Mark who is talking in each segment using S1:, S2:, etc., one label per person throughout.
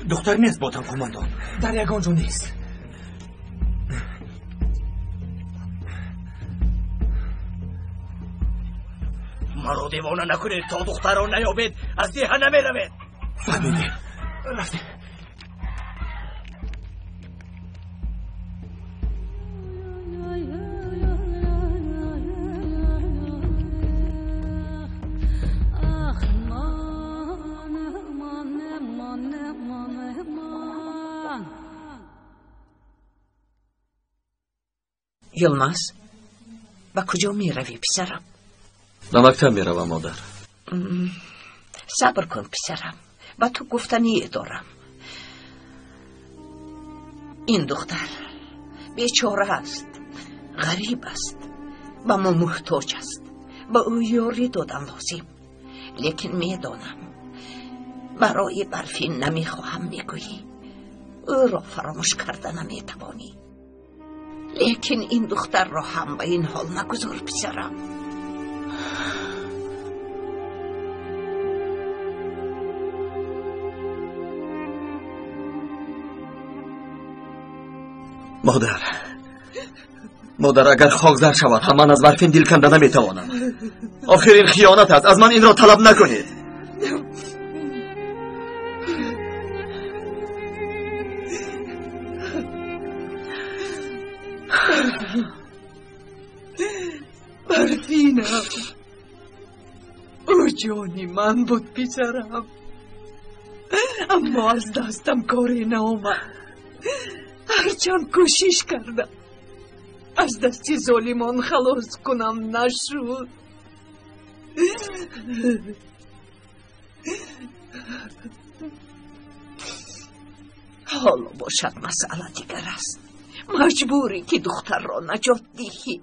S1: دختر نیست باتم کماندان.
S2: در یگانجا نیست.
S3: مرا دیوانه نکنید تا دختر را نیابید از دیه نمیروید.
S2: فهمیدیم. رفتیم.
S4: یلماز با کجا می روی پسرم؟
S5: به مکتب می روم مادر.
S4: صبر کن پسرم، با تو گفتنی دارم. این دختر بیچاره است، غریب است، با ما محتاج است. با او یاری دادم لازم، لیکن می دانم برای برفین نمی خواهم میگویی، او را فراموش کرده نمی توانی. لیکن این دختر را هم به این حال نگذار پسرم.
S5: مادر اگر خاکزر شود هم من از برفین دل کنده نمیتوانم. آخرین خیانت است، از من این را طلب نکنید.
S4: برفینم او جانی من بود پسرم، اما از دستم کاری نآمد. هرچند کوشش کردم از دست ظالمان خلاص کنم نشد. حالا باشد مسئله دیگر است، مجبوری که دختر را نجات دهی.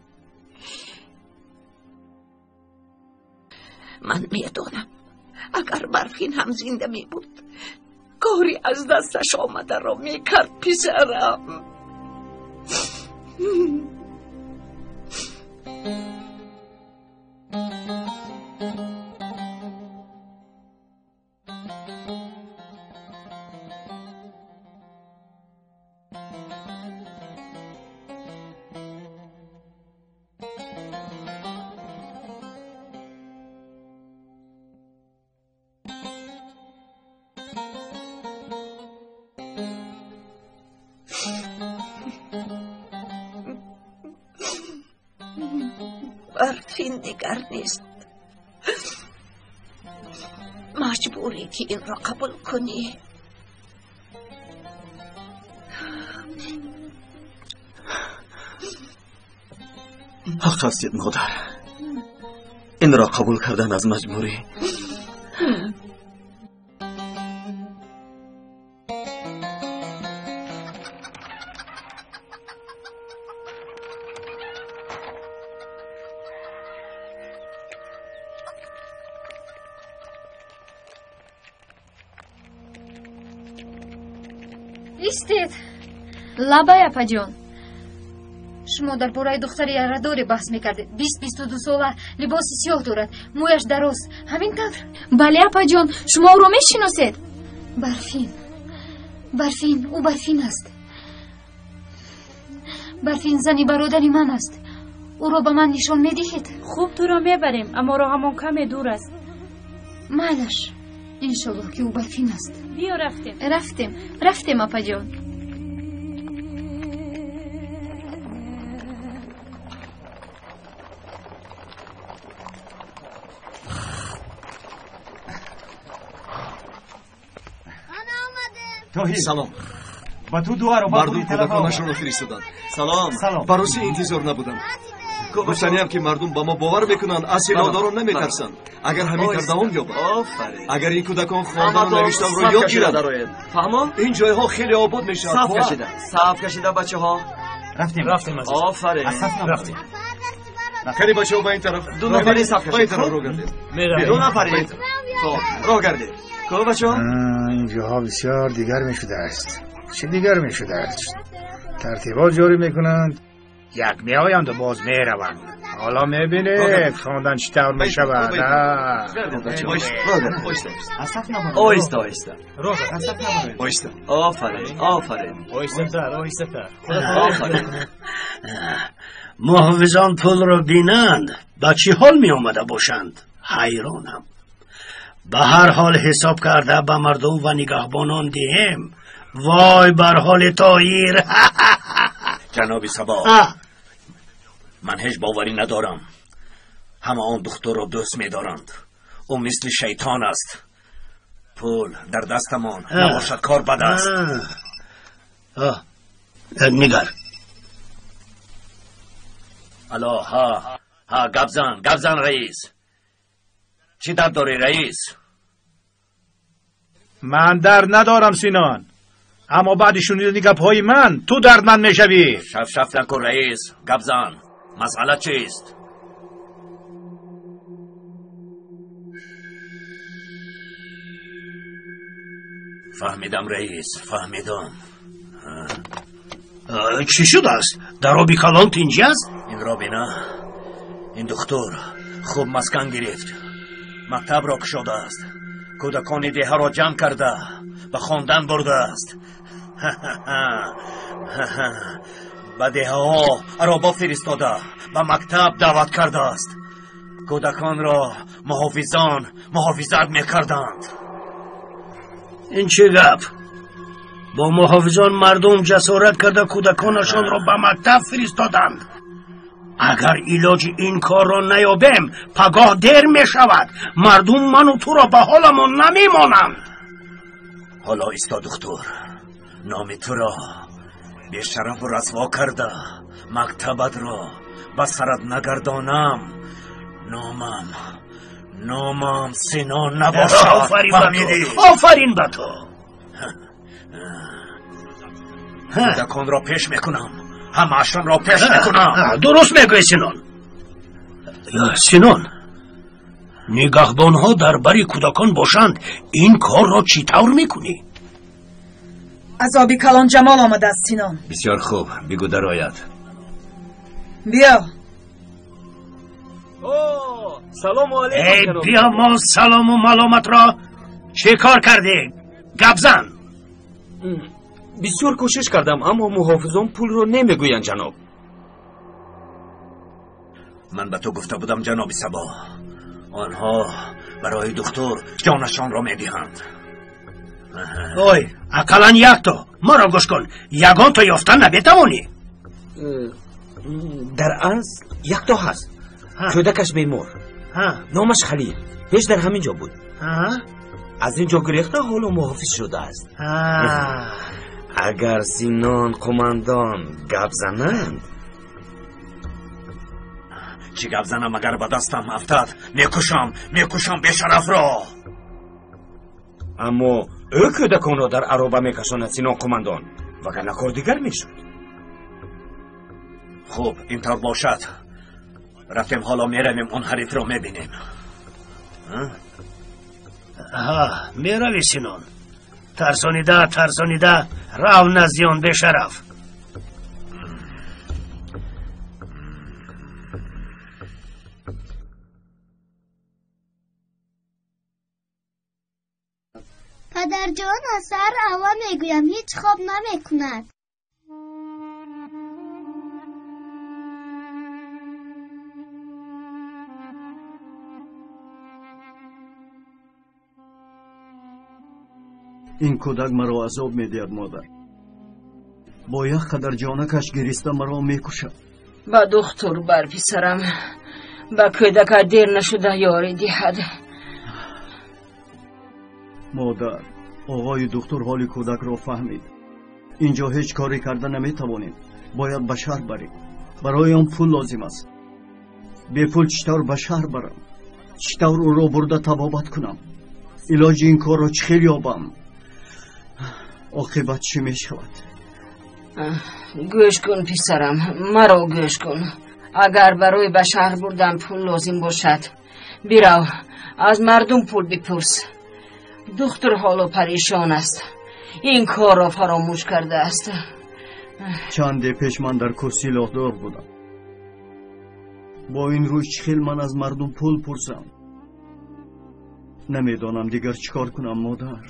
S4: من میدانم اگر برفین هم زنده می بود کاری از دستش آمده را می کرد پسرم. برفین دیگر نیست، مجبوری که این را قبول کنی.
S5: حق هستید مادر، این را قبول کردن از مجبوری.
S6: ایستید. لابای اپا جان، شما در باره دختر یارادوری بحث میکردید. 20-22 ساله، لباس سیاه دارد، مویش دراز، همینطور؟
S7: بله اپا جان، شما او را میشناسید؟
S6: برفین، او برفین است. برفین زنی برادری من است. او را به من نشان میدهید؟
S7: خوب تو را میبریم، اما راه همون کم دور است.
S6: مالش، انشالله که او برفین است.
S7: بیا رفتیم اپا جان.
S1: توهی
S5: سلام.
S1: با تو دعا رو
S5: مردم کودکانشون رو فرستادن. سلام. برای انتظار نبودم. گفتنیم که مردم با ما باور میکنن اصیل آدارون نمیترسن. اگر همین کردم یابد. اگر این کودکان خواندن و نوشتن رو یاد گیرن، فهمم این جایها خیلی آباد میشه. صاف کشیده بچه ها.
S1: رفتیم
S5: آفرین.
S1: رفتیم.
S5: خیلی بچه ها با این طرف. دو نفری صاف کشید. با این طرف رو گردید. دو نفری. رو گردید. که بچه ها؟
S8: اینجاها بسیار دیگر میشده است. چه دیگر میشده است؟ ترتیبات جاری میکنند یک میآیند و باز میروند. حالا میبینی خواندن چطور میشود.
S5: آیسته آیسته آیسته. آفرین آفرین.
S9: محافظان پول را بینند با چی حال می آمده باشند؟ حیرانم. به هر حال حساب کرده به مردم و نگهبانان دهم. وای بر حال طاهر.
S10: جناب صبا، من هیچ باوری ندارم. همه آن دختر را دوست می دارند. او مثل شیطان است. پول در دستمان نباشد کار بد است.
S9: نگر.
S10: الو ها گبزن رئیس. چی درد داری رئیس؟
S8: من درد ندارم سینان، اما بعد شنیدن گپ‌های من تو دردمند میشوی.
S10: شف نکن رئیس. گبزن، مسئله چیست؟ فهمیدم رئیس، فهمیدم.
S9: چی شده است؟ در آبی کلانت اینجاست؟
S10: این را بینا. این دختر خوب مسکن گرفت. مکتب را کشاده است. کودکان دیه را جمع کرده به خواندن برده است. به دیه ها عربا فرستاده به مکتب دعوت کرده است. کودکان را محافظت میکردند.
S9: این چه گپ؟ با محافظان مردم جسارت کرده کودکانشان را به مکتب فرستادند. اگر علاج این کار را نیابیم پگاه دیر می شود. مردم من و تو را به حالمان نمی مانند.
S10: حالا ایستا دختر، نام تو را به شرف و رسوا کرده مکتبت را به سرت نگردانم. نامم سینان نباشد.
S9: آفرین به تو.
S10: کودکان را پیش میکنم، همه‌شان را پیش میکنم.
S9: درست میگوی سینان. نگهبان ها در بری کودکان باشند، این کار را چی طور میکنی؟
S11: از آبی کلان جمال آمده است سینان.
S10: بسیار خوب، بگو در آید.
S11: بیا.
S5: سلام علیکم.
S9: بیا ما سلام و ملامت را چه کار کرده؟ گبزن.
S5: بسیار کوشش کردم اما محافظان پول رو نمیگویند جناب.
S10: من به تو گفته بودم جناب صبا، آنها برای دختر جانشان را میدهند.
S9: اوی اقلا یک تا ما را گوش کن. یگان تا یافتن نبیتوانی؟
S5: در اصل یک تا هست. کودکش بیمار، نامش خلیل، پیش در همین جا بود. از اینجا گریخته حالا محافظ شده است. اگر سینان قماندان گپ زنند.
S10: چی گپ زنم؟ اگر به دستم افتد میکشم بیشرف را.
S5: اما او کودکان را در عربه میکشاند سینان قماندان، وگرنه کار دیگر میشد.
S10: خوب اینطور باشد. رفتیم حالا میرویم اون حریف را میبینیم.
S9: میروی سینان. ترسانیده رو نزدیان به شرف.
S12: پدر جان از سر هوا میگویم هیچ خواب نمیکند.
S13: این کودک مرا عذاب میدهد مادر. با یک قدر جانکش گریسته مرا میکشد.
S4: با دختر بر پسرم با کودک دیر نشده یاری دهد.
S13: مادر، آقای دکتر حال کودک را فهمید. اینجا هیچ کاری کرده نمیتوانیم. باید به شهر بریم. برای آن پول لازم است. بی پول چطور به شهر برم؟ چطور او را برده طبابت کنم؟ علاج این کار را چخیل یابم؟ عاقبت چی می شود؟
S4: گوش کن پسرم، مرا گوش کن. اگر برای به شهر بردن پول لازم باشد بیرو از مردم پول بپرس. دختر حالا پریشان است، این کار را فراموش کرده است.
S13: چند پیش من در کرسی لخدار بودم. با این روی چخیل من از مردم پول پرسم. نمیدانم دیگر چیکار کنم مادر.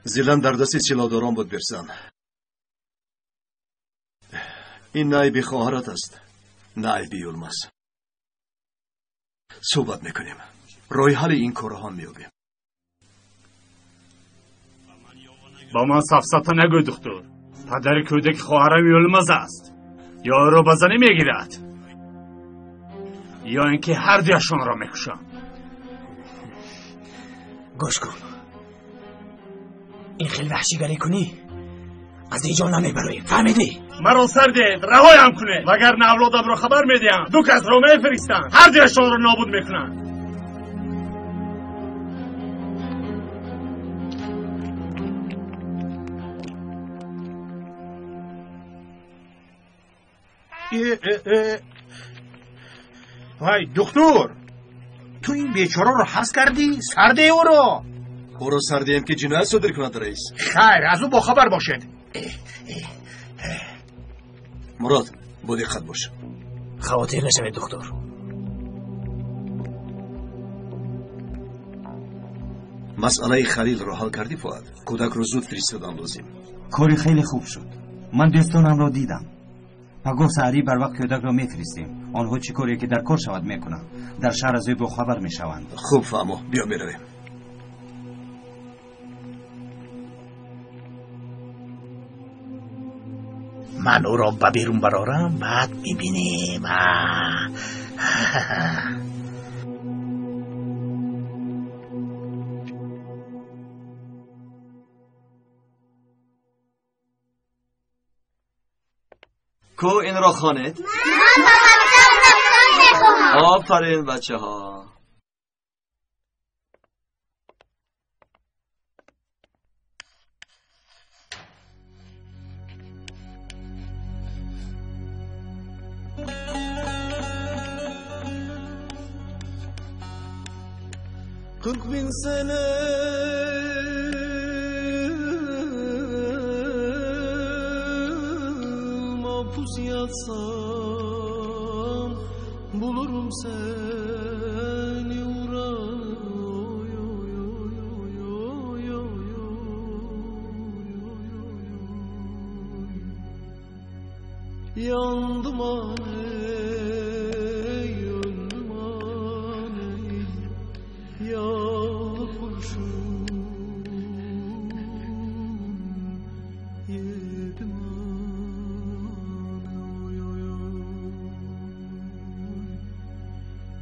S5: زیلان در دست سیلاداران بود برسان. این نایبی خواهرت است. نایبی یولماز. صحبت میکنیم. رای حل این کارها میابیم.
S8: با من سفسطه نگو دکتر. پدر کودک خواهرم یولماز است. یا رو بزنی میگیرد یا اینکه هر دویشان را میکشم.
S2: گوش کن. این خیلی وحشیگری کنی از اینجا نمیبروی. فهمیدی؟
S8: مرا سر دید رهایم کنه وگرنه اولادم را خبر میدیم. دو کس را میفرستن هر دویشان را نابود میکنن. وای دکتر تو این بیچاره رو حبس کردی؟ سرده او
S5: رو سردیم که جنایت صادر کند رئیس.
S8: خیر از او با خبر باشد.
S5: مراد با دقت باش.
S2: خواطر نشوید دکتر.
S5: مسئله خلیل رو حل کردی فؤاد؟ کودک رو زود فرستادن لازم.
S1: کاری خیلی خوب شد. من دوستانم را دیدم. پگاه سحری بر وقت کودک را میفرستیم. آنها چی کاری که در کار شود میکنند. در شهر از با خبر میشوند.
S5: خوب فهمو. بیا میرویم.
S9: من او را به بیرون برارم بعد میبینیم.
S5: کو این را خواند؟ آفرین بچه ها.
S14: Kırk bin sene mahpus yatsam bulurum seni yandım aney öldüm aney yağlı kurşun yedim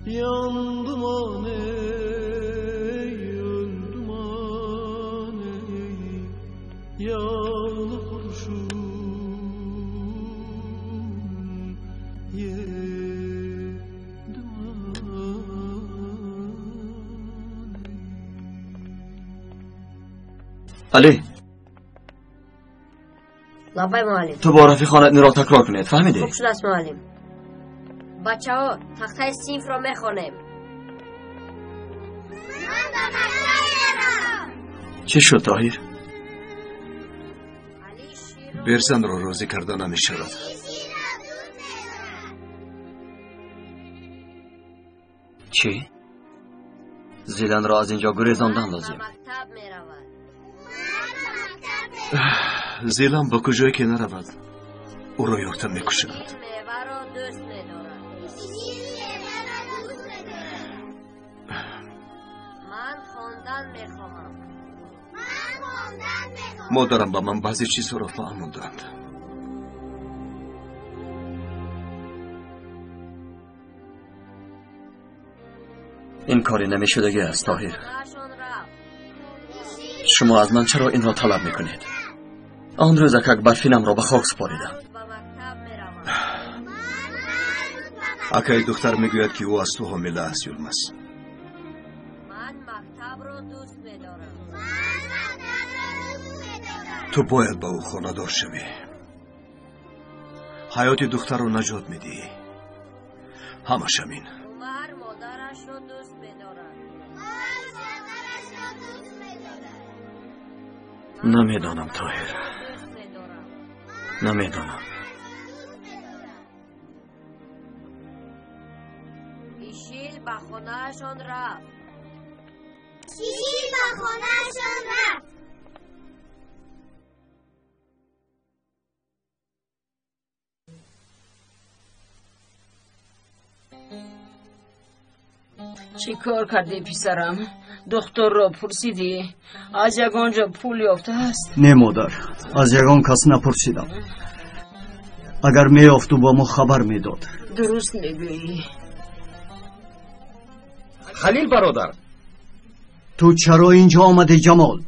S14: yandım aney öldüm aney yağlı kurşun yedim
S5: علی
S15: لابای معلم
S5: تو با رفیقانت را تکرار کنید فهمیدی؟
S15: خوب شد است معلم بچه ها تخته صنف را میخوانیم
S5: چه شد طاهر؟ برسن را راضی کردن نمی شود. چی؟ زیلان را از اینجا گریزاندن لازم. زیلان با کجایی که نرود او را یافتن میکشند. مادرم با من بعضی چیزها را فهموندند. این کاری نمیشدگی است طاهر. شما از من چرا این را طلب میکنید؟ آن روز که برفینم را به خاک سپاریدم. اکای دختر میگوید که او از تو حامله است یولماز. تو باید با او خانه‌دار شوی. حیات دختر رو نجات میدی. همش همین.
S10: نمیدانم طاهر، نمیدانم.
S15: ایشیل به خونهشان رفت.
S12: ایشیل به خونهشان رفت.
S4: چی کار کردی پسرم؟ دکتر را پرسیدی؟ از یگانجا پول یافته است؟
S13: نه مادر، از یگان کس نپرسیدم. اگر میافت با ما خبر میداد.
S4: درست میگویی.
S16: خلیل برادر،
S13: تو چرا اینجا آمدی جمال؟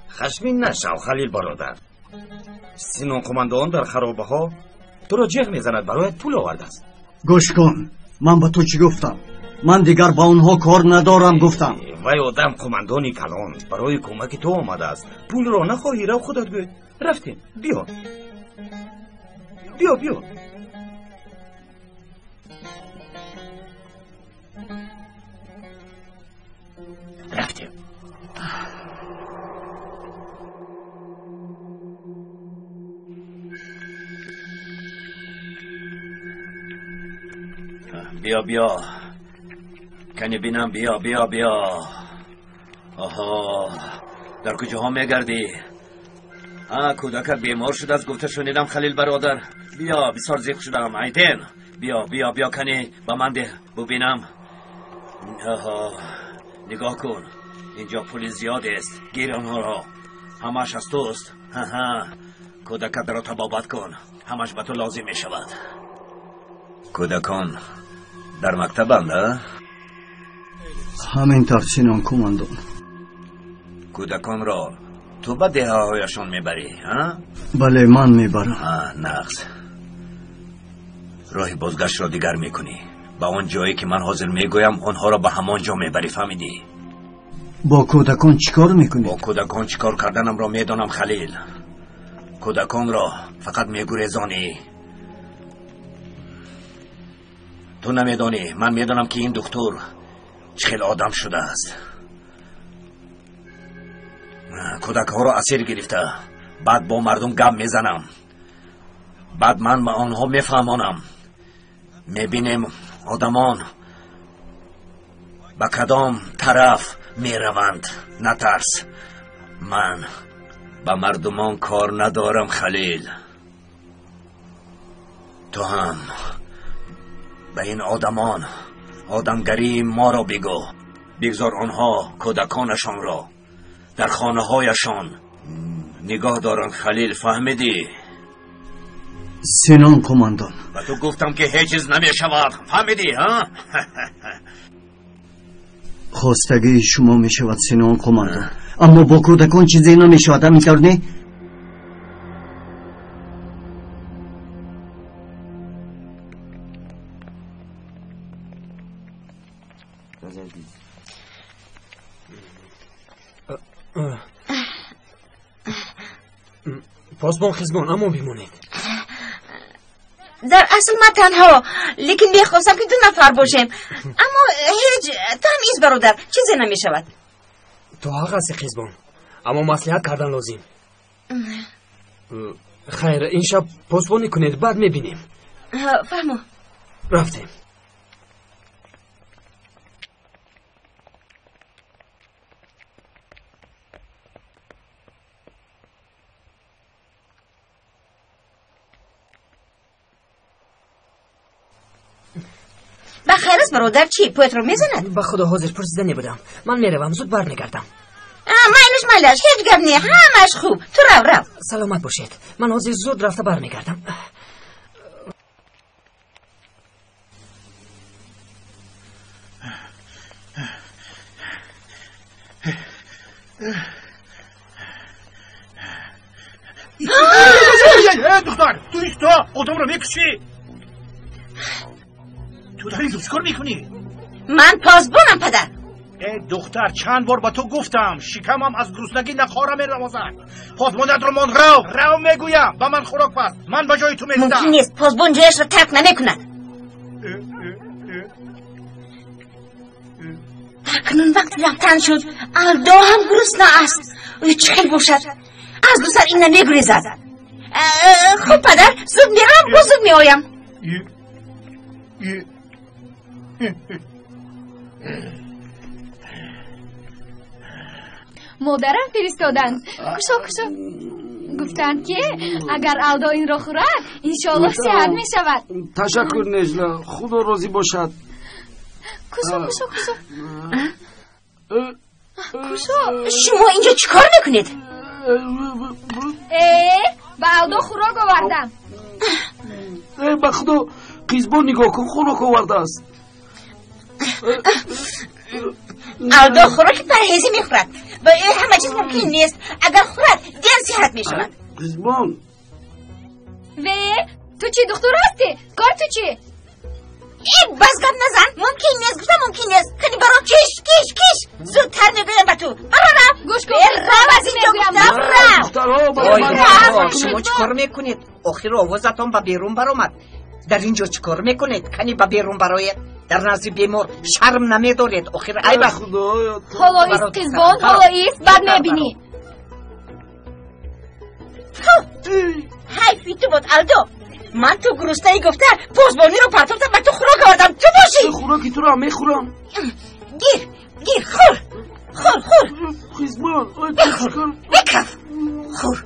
S16: خشمین نشو خلیل برادر. سینون قماندان در خرابه ها تو را جیغ میزند برایت پول آورده است.
S13: گوش کن، من به تو چی گفتم؟ من دیگر با اونها کار ندارم گفتم.
S16: وای آدم قماندانی کلان برای کمک تو آمده است. پول را نخواهی رو خودت گوید. رفتیم. بیا بیا بیا. رفتیم.
S10: بیا بیا کنی بینم. بیا بیا بیا. آها، در کجاها میگردی؟ کودکت بیمار شده از گفته شنیدم خلیل برادر. بیا، بسیار زیق شدم. عیدین بیا بیا بیا کنی با من ده ببینم. آها، نگاه کن، اینجا پول زیاد است. گیر آنها را، همش از توست. کودکت را تبابت کن، همش به تو لازم می شود. کودکان در مکتبند؟
S13: همین ترسینم کماندان.
S10: کودکان را تو به دهه هایشان میبری؟
S13: بله من میبرم.
S10: نقص راهی بازگشت را دیگر میکنی. با آن جایی که من حاضر میگویم آنها را به همان جا میبری، فهمیدی؟
S13: با کودکان چیکار میکنی؟
S10: با کودکان چیکار کردنم را میدانم خلیل. کودکان را فقط میگریزانی. تو نمیدانی، من میدانم که این دکتر چه خیلی آدم شده است. کودک ها را اسیر گرفته، بعد با مردم گپ میزنم، بعد من به آنها میفهمانم. میبینیم آدمان به کدام طرف میروند. نترس، من به مردمان کار ندارم خلیل. تو هم به این آدمان آدمگری ما را بگو. بگذار آنها کودکانشان را در خانه هایشان نگاه دارن خلیل، فهمیدی؟
S13: سینان کماندان.
S10: و تو گفتم که هیچ چیز نمی شود، فهمیدی ها؟
S13: خواستگی شما می شود سینان کماندان، اما با کودکان چیزی نمی شود. همینطور نه؟
S2: پاسبان خزبان اما بیمونید.
S4: در اصل ما تنها، لیکن میخواستم که 2 نفر باشیم، اما هیچ تمیز برادر چیزی نمی شود.
S2: تو حق هستی خزبان، اما مصلحت کردن لازم. خیر، این شب پاسبانی کنید، بعد میبینیم.
S4: فهمو.
S2: رفتیم.
S4: بخیر است برادر، چی پویت رو میزند؟
S2: به خدا حاضر پرسیدنی بودم. من میروم، زود برمیگردم.
S4: مایلش هیچ گپ نی، همش خوب. تو رو.
S2: سلامت باشید. من حاضر زود رفته برمیگردم.
S8: دختر تو ایستا، اتوم رو میکشی. تو داری چیکار میکنی؟
S4: من پاسبانم پدر.
S8: دختر چند بار با تو گفتم شکمم از گرسنگی نخواره میروازد. پاسبانت رو ماند رو میگویم با من خوراک پس. من به جای تو میستم.
S4: ممکن نیست، پاسبان جایش رو ترک نمیکند. اکنون وقت رفتن شد. الدا هم گرسنه است. چه خیلی باشد. از دو سر این نمیگریزد. خب پدر زود میرم و زود میآیم.
S6: مادرم فرستادند. کشو گفتند که اگر الدا این را خورد انشالله صحت می شود.
S9: تشکر نجلا، خدا راضی باشد.
S6: کشو
S4: شما اینجا چیکار میکنید؟
S6: به الدا خوراک آوردم.
S9: به خدا قیزبان نگاه کن، خوراک آورده است.
S4: الدا خوراک پرهیزی میخورد و همه چیز ممکن نیست. اگر خورد دیر صحت میشود.
S9: قیزبان
S6: و تو چی دکتر هستی؟ کار تو چی؟
S4: این باز گپ نزن. ممکن نیست گفتم ممکن نیست. کنی برو کش زودتر میگویم به تو. برو
S6: گوش کن.
S4: رم از اینجا گفتم. شما چیکار میکنید؟ آخر آوازتان به بیرون برآمد. در اینجا چیکار میکنید؟ کنی به بیرون برایید. در نزد بیمار شرم نمیدارید. آخر ای بخ
S6: حالا ایست قیزبان، حالا ایست بعد میبینی.
S4: حیفی تو بود الدو. من تو گرسنه‌ای گفته پوزبانی رو پرتوفتم و تو خوراک آوردم. تو باشی
S9: خوراکی تو رو میخورم.
S4: گیر خور
S9: قیزبان
S4: بکف خور.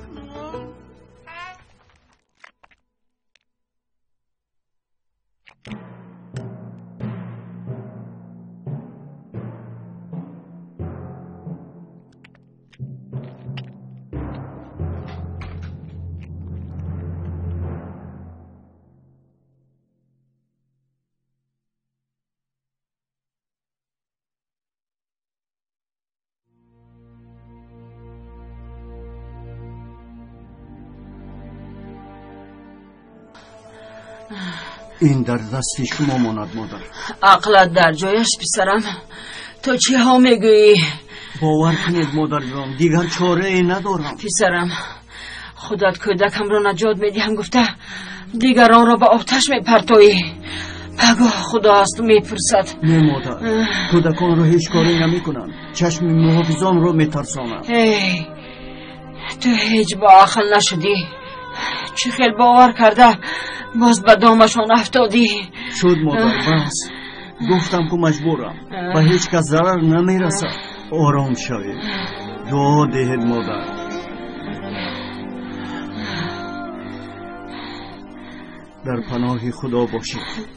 S13: این در دست شما ماند مادر.
S17: عقلت در جایش پسرم. تو چی ها میگویی؟
S13: باور کنید مادر جان، دیگر چاره ای ندارم.
S17: پسرم خودت کودکم را نجات میدیم گفته دیگران را به آتش میپرتویی. پگاه خدا است میپرسد.
S13: نه مادر، کودکان را هیچ کاری نمی کنند. چشم محافظان را میترسانند.
S17: تو هیچ با عقل نشدی. چی خیل باور کرده باز به دامشان افتادی.
S13: شد مادر بس. گفتم که مجبورم. به هیچ کس ضرر نمیرسد. آرام شوید. دعا دهید مادر. در پناه خدا باشید.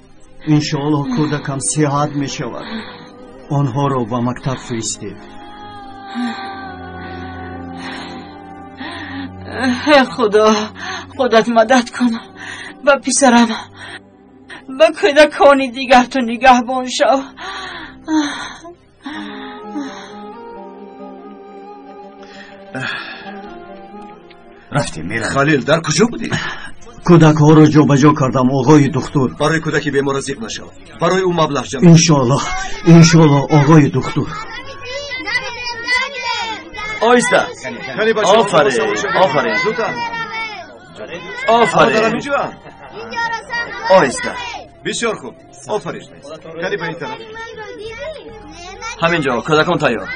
S13: انشاءالله کودکم صحت می شود. آنها را به مکتب فرستید.
S17: خدا خودت مدد کن. با پسرم با کودکانی دیگر تو نگهبان شو.
S1: رفتیم میرم.
S5: خلیل در کجا بودی؟
S13: کودک ها را جا بجا کردم آقای دکتر.
S5: برای کودکی بیمار زیق نشو. برای اون مبلغ جمع.
S13: انشالله آقای دکتر.
S10: آیسته. آفرین آیسته.
S5: بسیار خوب. آفرین. کلی به این طرف.
S10: همینجا کودکان تیار.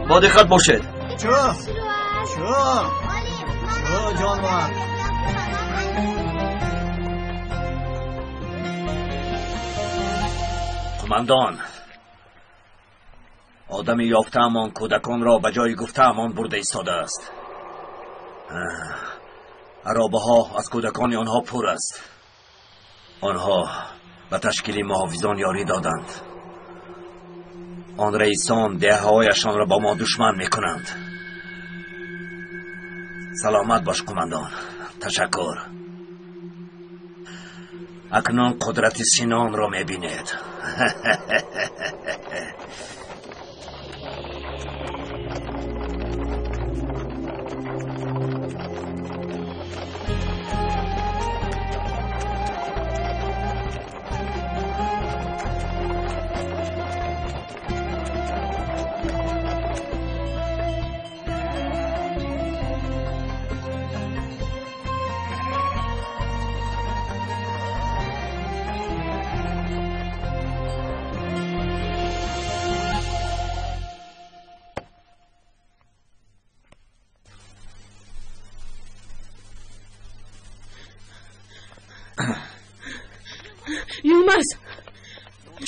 S10: با دقت باشید.
S1: چو جانور.
S10: قماندان، آدمی یافته امان کودکان را به جای گفته امان برده ایستاده است. عرابه ها از کودکان آنها پر است. آنها به تشکیل محافظان یاری دادند. آن رئیسان دههایشان را با ما دشمن میکنند. سلامت باش قماندان. تشکر. اکنون قدرت سینان را میبینید.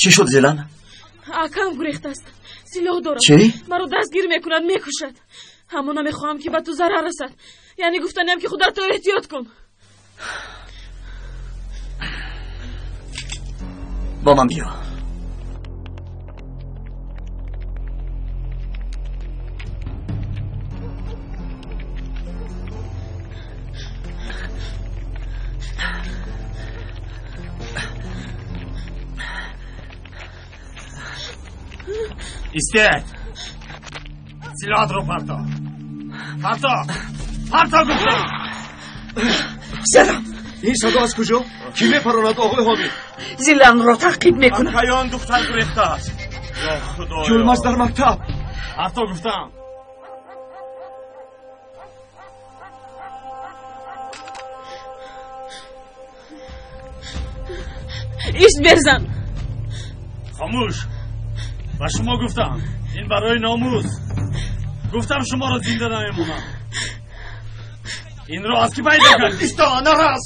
S5: چی شد زیلان؟
S18: آکام گریخته است. سلاح دارد.
S5: چی؟
S18: مرا دستگیر میکند میکشد. همونا میخواهم که به تو ضرر رسد. یعنی گفتنیم که خودت تو احتیاط کن.
S5: با من بیا.
S9: استاد سلاحات رو پرتا گفتم.
S5: سلام. این صدا از کجا؟ کی میپراند آقای حامد؟
S4: زیلان را تعقیب میکنم.
S9: پیان دختر گریخته است. یا خدایا.
S5: جلماز در مکتب.
S9: پرتا گفتم.
S18: ایست برزن.
S9: خاموش. و شما گفتم این برای ناموس. گفتم شما را زنده نمیمونم. این را از کی پیدا کردی؟
S5: ایستا نراز.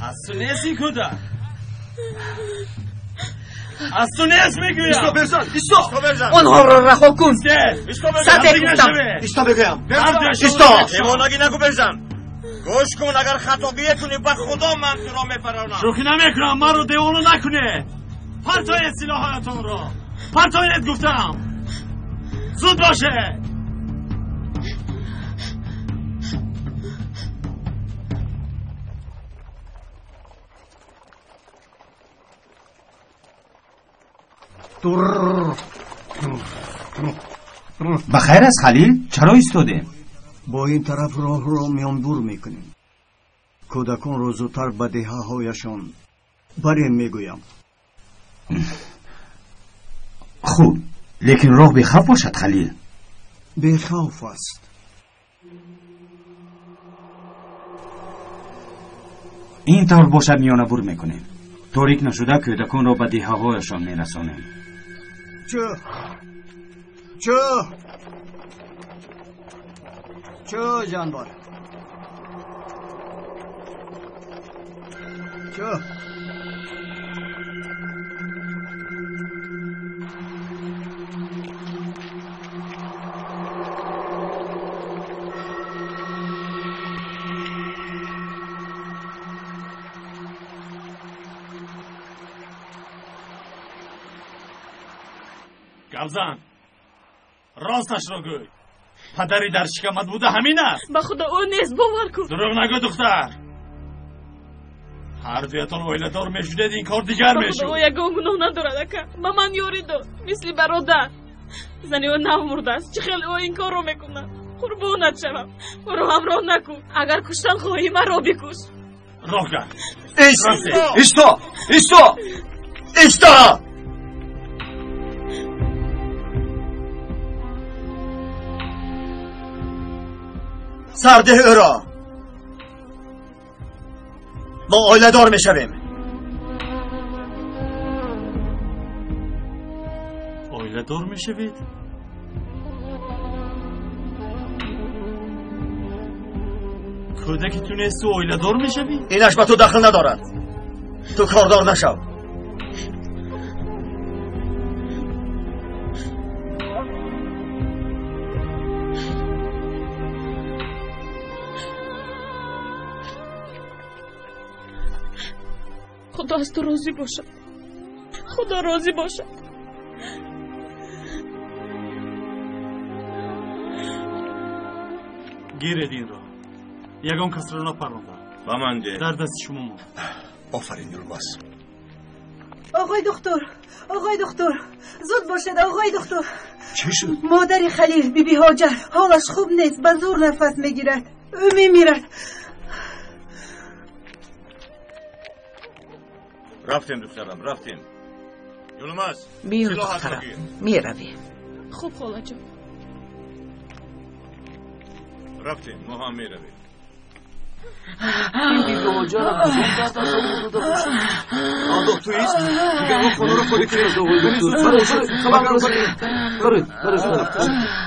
S9: از تو نیست این کودک. از تو نیست میگویم.
S5: ایستا برزن.
S4: آنها را رها کن.
S9: سطح گفتم.
S5: ایستا بگویم.
S9: ایستا.
S10: حیواناگی نگو برزن. گوش کن اگر خطابیه کنی به خدا من تو را میپرانم.
S9: شوخی نمیکنم. من رو دیوانو نکنه. پرتاید سلاحاتون را. پرتاید گفتم. زود باشه.
S1: بخیر است خلیل؟ چرا ایستاده؟
S13: با این طرف راه را میانبور میکنیم. کودکان را زودتر به دهه‌هایشان بریم میگویم.
S1: خوب، لیکن راه بیخوف باشد خلیل.
S13: بیخوف است.
S1: این طور باشد میانه بور میکنیم. تاریک نشده کودکان را به دهه‌هایشان میرسانیم.
S13: چه جانبار چه
S9: گوزن راستش را گوی. پدری در شکمت بوده همین است.
S18: به خدا او نیست باور کن.
S9: دروغ نگو دختر. هر دویتان اویله دار میشودید این کار دیگر میشود.
S18: به خدا او یکان گناه ندارد اکا. به من یاری داد مثل برادر. زنی او نمرده است. چه خیلی او این کار رو میکنه. قربونت شوم. برو همراه نکن. اگر کشتن خواهی من را بکش.
S9: راه کرد.
S5: ایستا. سرده او را. ما آیله دار می شویم.
S9: آیله دار می شوید؟ کودکی تونست تو آیله دار می شوید؟
S5: اینش به تو دخل ندارد. تو کاردار نشو.
S18: خدا از تو راضی باشد. خدا راضی باشد.
S9: گیرید این را. یگان کس را نپرانده.
S10: با من ده.
S9: در دست شما ما.
S5: آفرین یلماز.
S11: آقای دکتر زود باشد آقای دکتر.
S5: چی شد؟
S11: مادر خلیل بیبی هاجر حالش خوب نیست. به زور نفس میگیرد. او میمیرد.
S10: رفتیم دخترم رفتیم. یلماز
S4: بیا دخترم میرویم.
S18: خوب خاله جان.
S10: رفتیم ما هم میرویم.
S5: این بیبی هاجر هم از اون دست از اون بوده باشد. آدم تو ایست دیگر اون خانه رو خالی کنید.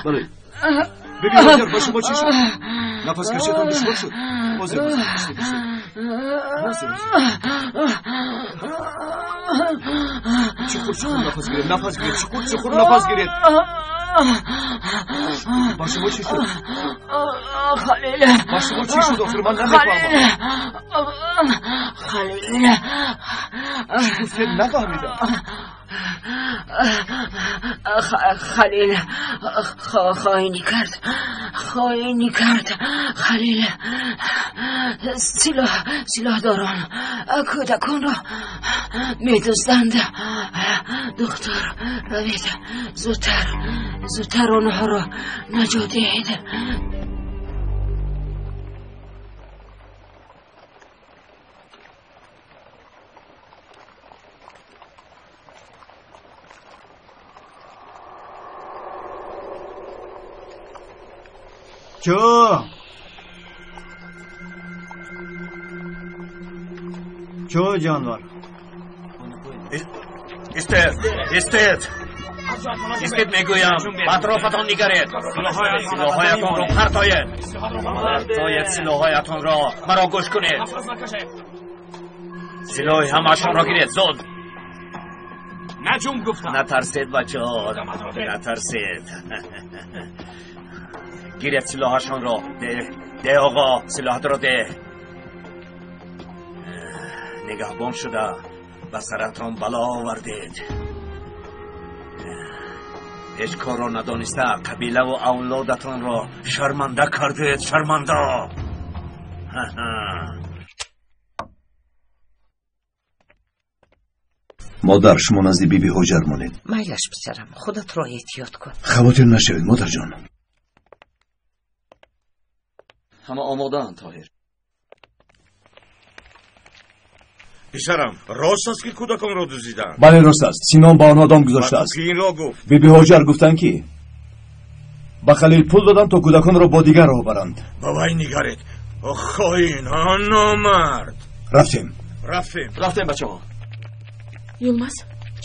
S5: برای بیبی هاجر با شما چی شد؟ نفس کشیدتان دشوار شد. حاضر باشید. چخور نفس گیرید نفس گیرید چخور نفس گیرید با شما چی شد؟
S17: خلیل
S5: با شما چی شد آخر من نمیفهمم
S17: خلیل
S5: چی گفتید نفهمیدم
S17: خلیل خائنی کرد خلیل سلاح داران کودکان را می‌دزدند دختر روید زودتر آنها را نجات دهید
S13: چو جانور
S10: استید میگویم اطرافتان نگرید سلاحهایتان را پرتایید سلاحهایتان را مرا گوش کنید سلاح همه‌شان را گیرید زود
S3: نجوم گفتم
S10: نترسید بچه ها نترسید گیرید سلاحشان را ده آقا سلاحت را ده نگهبان شده به سرتان بلا آوردید هیچ کار را ندانسته قبیله و اولادتان را شرمنده کردید شرمنده
S19: مادر شما نزد بیبی هاجر مانید
S4: میلش پسرم خودت را احتیاط کن
S19: خواطر نشوید مادر جان
S5: همه آماده‌اند طاهر
S8: پسرم راست است که کودکان را دزدیدند
S19: بله راست است سینان با آنها دام گذاشته است
S8: کی این را گفت
S19: بیبی هاجر گفتند که به خلیل پول دادند تا کودکان را با دیگر راه برند
S8: با وی نگرید خائن نامرد
S5: رفتیم بچه ها
S18: یلماز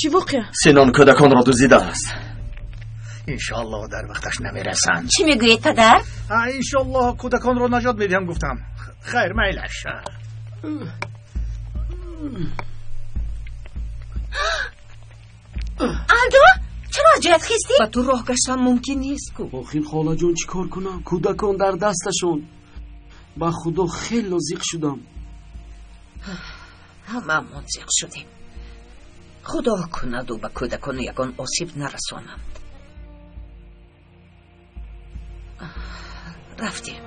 S18: چی واقعه؟
S5: سینان کودکان را دزدیده است
S9: انشالله در وقتش نمیرسند
S4: چی میگویید پدر؟
S8: انشالله کودکان را نجات میدیم گفتم خیر میلش
S4: الدو چرا جد خیستی؟ با تو راه گشتن ممکن نیست کو
S14: آخین خاله جان چی کار کنم کودکان در دستشون با خدا خیلی زیق شدم
S4: همه منزیق شدیم خدا کند و به کودکان یگان آسیب نرسانند رفتیم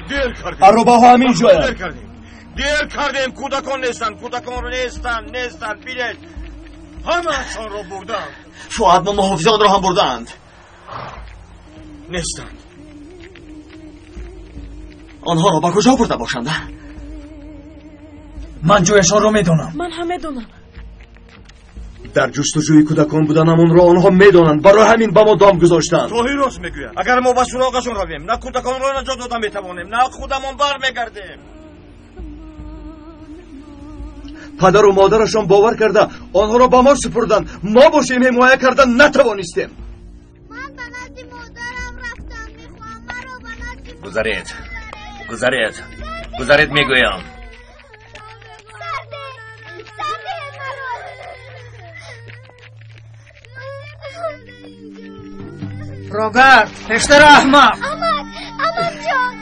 S8: دیر کردیم
S19: عرباها همین جایم
S8: دیر کردیم کودکان رو نیستن بیلید همه اشان رو بردن
S5: فؤاد و محافظان را هم بردند
S8: نیستند
S5: آنها را به کجا برده باشند
S9: من جویشان را میدونم
S18: من هم میدونم
S19: در جستجوی کودکان بودنمون را آنها میدانند برای همین با ما دام گذاشتند
S8: توهی راست میگوید اگر ما به سراغشون رویم نه کودکان را نجات داده میتوانیم نه خودمان برمیگردیم
S19: پدر و مادرشان باور کرده آنها را با ما سپردند ما باشیم حمایت کردن نتوانستیم
S12: من به نزد مادرم رفتم میخوام مرا به نزد
S10: گذارید میگویم
S9: روبرت پشتر احمق
S12: امک جان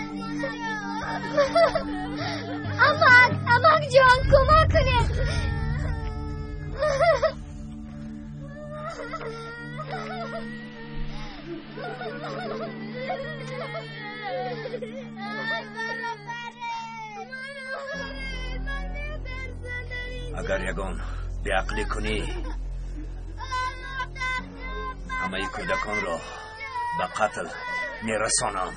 S12: امک جان کمک کنه
S10: اگر یگان بیعقلی کنی همه کودکان را به قتل میرسانم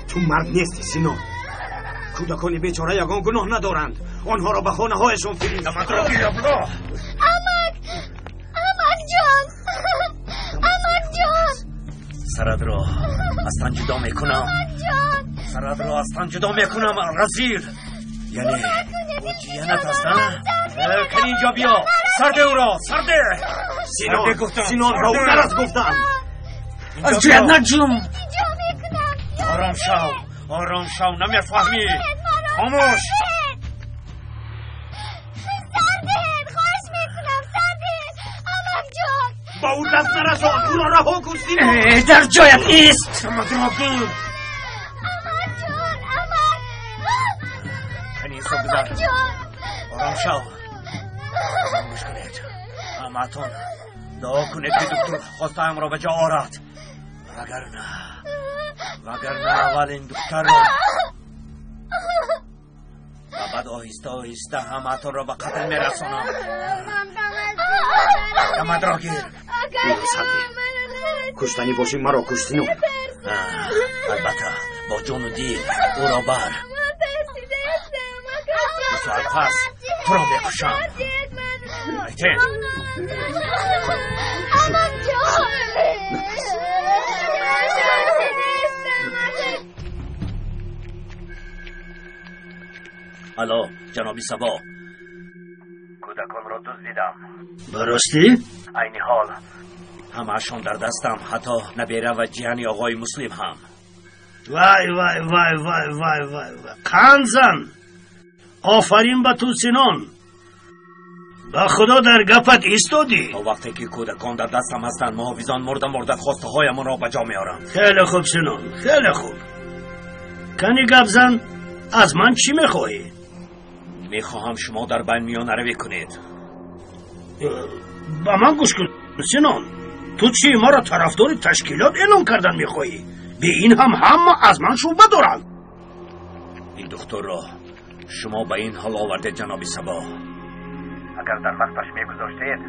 S16: تو مرد نیستی سینو کودکان بیچاره یگان گناه ندارند آنها را به خانه هایشون فرید
S12: امک جان
S10: سرت را از تن جدا میکنم. سرت را از تن جدا میکنم رزیر. یعنی او جیانت هست نه؟ کن اینجا بیا. سرده او را سرده.
S9: سینان را او نرس گفتم.
S10: از جیانت جون. آرام شو نمیفهمی. خاموش.
S9: با او دست نرسان. او را رها کن سینان.
S10: در جایت ایست. مدرابون. کنیسا بذار. آرام شو. گوش کنید. همتون دعا کنید که دکتر خواستم را به جا آرد. وگرنه اول این دکتر را و بعد آهسته آهسته همتون را به قتل میرسانم. مدراگیر.
S9: کشتنی باشی مرا کشتینو.
S10: البته با جون و دید او را بر. ساعت پس تو را میکشم. ایتین الو جنابی سبا، کودکان را دزدیدم.
S9: براستی؟
S10: عینی حال همه‌شان در دستم، حتی نبیره و جیانی آقای مسلم هم.
S9: وای وای وای وای وای وای کنزن. آفرین به تو سینان. با خدا در گپت ایستادی.
S10: تا وقتی که کودکان در دستم هستند محافظان مرده خواسته هایمان را به جا میارند.
S9: خیلی خوب سینان، خیلی خوب. کنی گپ زن. از من چی میخواهی؟
S10: میخواهم شما در بین میان روی کنید.
S9: با من گوش کن سینان. تو چی ما را طرفدار تشکیلات اعلام کردن میخواهی؟ به این همه از من شوبه دارن.
S10: این دکتر را شما به این حال آورده جناب سبا. اگر در وقتش میگذاشتید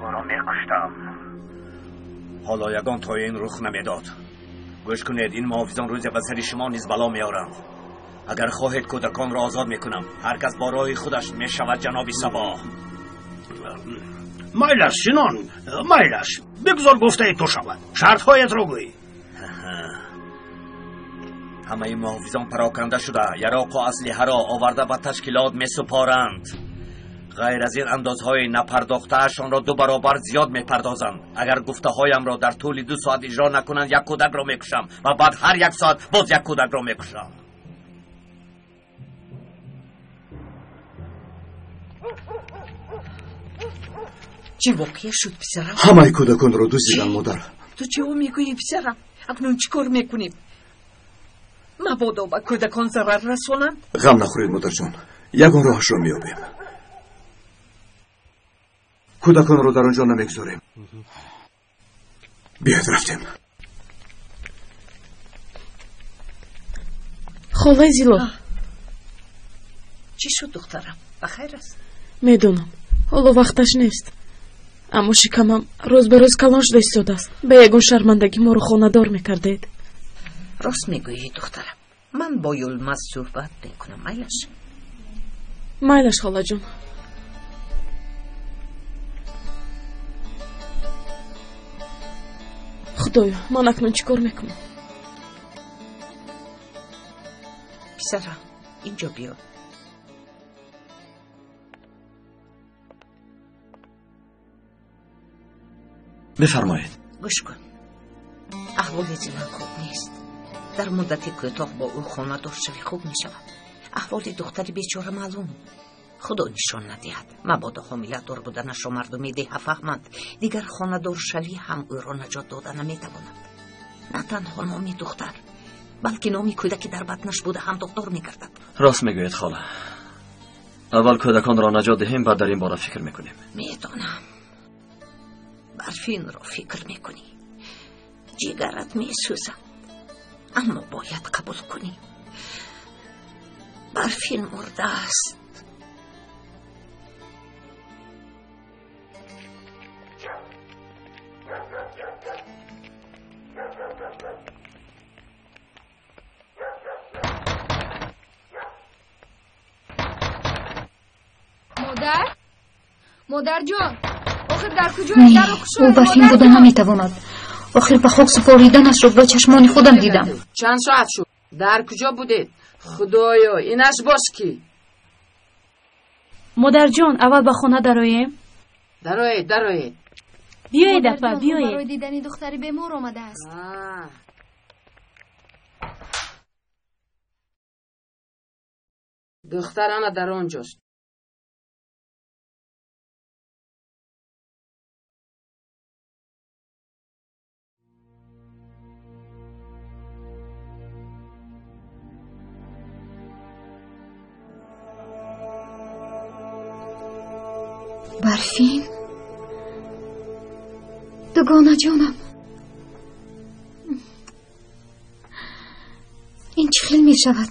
S10: او را میکشتم. حالا یگان تا این رخ نمیداد. گوش کنید، این محافظان روز به سر شما نیز بلا میارند. اگر خواهید کودکان را آزاد میکنم. هر کس با راه خودش میشود جناب سبا.
S9: مایلش سینان، مایلش. بگذار گفته تو شود. شرط هایت را گوی.
S10: همه این محافظان پراکنده شده یراق و اسلحه را آورده به تشکیلات میسپارند. غیر از این اندازهای نپرداخته‌شان را 2 برابر زیاد میپردازند. اگر گفته هایم را در طول 2 ساعت اجرا نکنند 1 کودک را میکشم و بعد هر 1 ساعت باز 1 کودک را میکشم.
S4: چی واقعی شد پسرم؟
S19: همه کودکان را دزدیدن مادر.
S4: تو چه میگویی پسرم؟ اکنون چی کار میکنیم؟ مبادا به کودکان ضرر رسانند؟
S19: غم نخورید مادر جان، یگان راهش را میابیم. کودکان را در آنجا نمیگذاریم. بیاید رفتیم.
S18: خاله زیلا،
S4: چی شد دخترم؟ بخیر است؟
S18: میدونم حالا وقتش نیست، اما شکمم روز به روز کلان شده ایستاده است. به یگان شرمندگی ما رو خانه‌دار میکردید.
S4: راست میگویی دخترم. من با یلمز صحبت میکنم.
S18: مایلش خاله جون. خدایا من اکنون چی کار میکنم؟
S4: پسرم اینجا بیا.
S5: بفرمایید.
S4: گوش کن، احوال زینا خوب نیست. در مدت کوتاه با او خانه دار شوی خوب می شود. احوال دختری بیچاره معلوم. خدا نشان ندهد مبادا حامله دار بودنش را مردمی ده فهمند. دیگر خانه دار شوی هم او را نجات دادن نمی تواند. نه تنها نامی دختر بلکه نامی کودکی در بطنش بوده هم دکتر می گردد.
S5: راست میگوید خاله. اول کودکان را نجات دهیم بعد در این باره فکر میکنیم.
S4: میدانم برفین را فکر میکنی. جگرت میسوزد اما باید قبول کنی. برفین مرده است.
S6: مادر جان، آخه در کجایی؟ در
S7: او برفین بوده نمیتواند.
S6: آخر به خاک سپاریدنش را با چشمان خودم دیدم.
S17: چند ساعت شد؟ در کجا بودید؟ خدایا اینش باز کی؟
S18: مادر جان اول به خانه درآییم.
S17: درآیید.
S18: بیایید اپا بیایید.
S6: برای دیدن دختری بیمار آمده است.
S17: دخترانه در آنجاست.
S6: برفین دوگانه جانم، این چه خیل می شود؟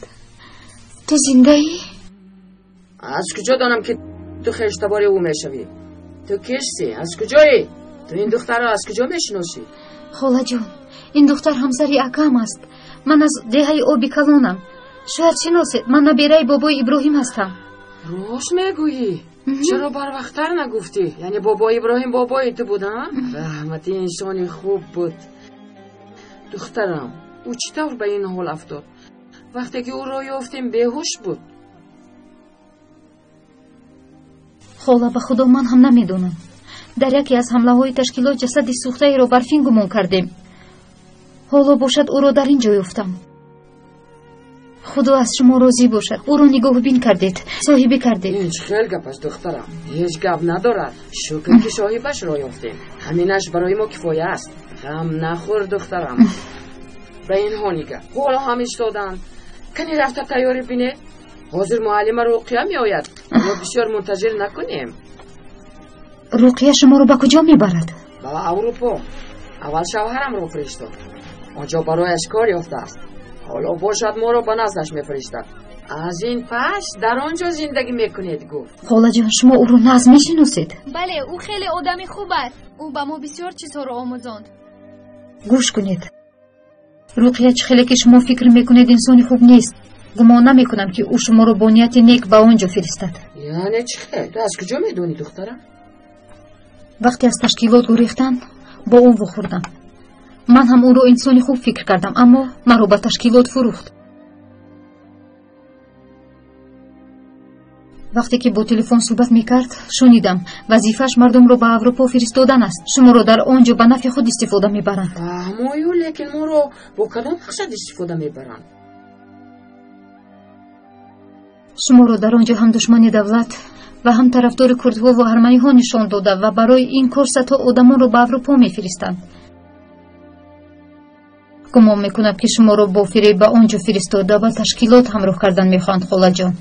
S6: تو زنده ای؟
S17: از کجا دانم که تو خشتبار او می شوی؟ تو کشتی؟ از کجایی؟ تو این دختر را از کجا می شناسی؟
S6: خاله جان، این دختر همسری اکام است. من از دهه آبی کلانم. شاید شناسید، من نبیره بابای ابراهیم هستم.
S17: راست میگویی؟ چرا بر وقتتر نگفتی؟ یعنی بابای ابراهیم بابای تو بود ها؟ رحمتی انسانی خوب بود. دخترم او چطور به این حال افتاد؟ وقتی که او را یافتیم بیهوش بود.
S6: خاله به خدا من هم نمیدونم. در یکی از حمله های تشکیلات جسد سوخته ای را برفین گمان کردیم. حالا باشد او را در اینجا یافتم. خدا از شما راضی باشد. او را نگاه بین کردید، صاحبی کردید.
S17: این خیلی گپ است دخترم، هیچ گپ ندارد. شکر که صاحبش را یافتیم. همینش برای ما کفایه است. غم نخور دخترم. به این ها نگه، حالا هم ایستادند. کنی رفته تیاری بینه؟ حاضر معلم رقیه می آید. ما بسیار منتظر نکنیم.
S6: رقیه شما رو به کجا می برد؟
S17: به اروپا. اول شوهرم رو فرستاد. آنجا برایش کار یافته است. حالا باشد ما رو به نزدش میفرستد. از این پس در آنجا زندگی میکنید گفت.
S6: خاله جان شما او رو ناز میشناسید؟
S7: بله او خیلی آدمی خوب است. او به ما بسیار چیزها رو آموزاند.
S6: گوش کنید. رقیه چه خیلی که شما فکر میکنید انسانی خوب نیست. گمان نمیکنم که او شما رو با نیت نیک به آنجا فرستد.
S17: یعنی چه خیلی؟ تو از کجا میدونی دخترم؟
S6: وقتی از تشکیلات گریختن با او بخوردم. من هم او رو انسانی خوب فکر کردم اما مرا به تشکیلات فروخت. وقتی که با تلفن صحبت میکرد شنیدم وظیفش مردم رو به اروپا فرستادن است. شما رو در آنجا به نفع خود استفاده میبرند.
S17: فهمایم، لیکن ما رو با کدام مقصد استفاده میبرند؟
S6: شما رو در آنجا هم دشمن دولت و هم طرفدار کردها و ارمنی ها نشان داده و برای این کار صدها آدمان رو به اروپا میفرستند. گمان میکنم که شما رو با فریب به آنجا فرستاده و تشکیلات همراه کردن میخواند. خاله جان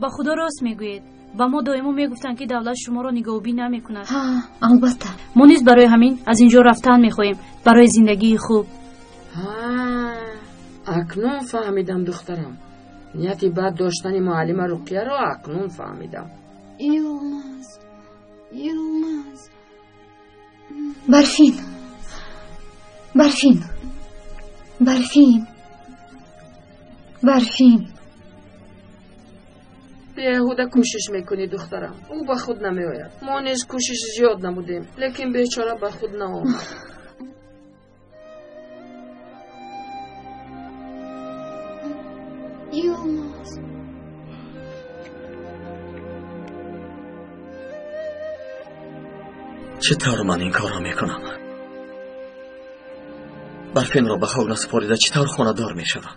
S18: با خدا راست میگویید. با ما دائما میگفتن که دولت شما را نگاهبین نمیکند.
S6: البته
S18: ما نیز برای همین از اینجا رفتن میخواهیم، برای زندگی خوب.
S17: اکنون فهمیدم دخترم. نیتی بد داشتن معلم رقیه را اکنون فهمیدم.
S6: یلماز برفین برفین برفین برفین.
S17: بیهوده کوشش میکنی دخترم. او به خود نمی آید. ما نیز کوشش زیاد نمودیم لیکن بیچاره به خود نآمد.
S6: یلماز
S10: چطور من این کار را میکنم؟ برفین را به خاک نسپاریده چطور خانه دار میشوم؟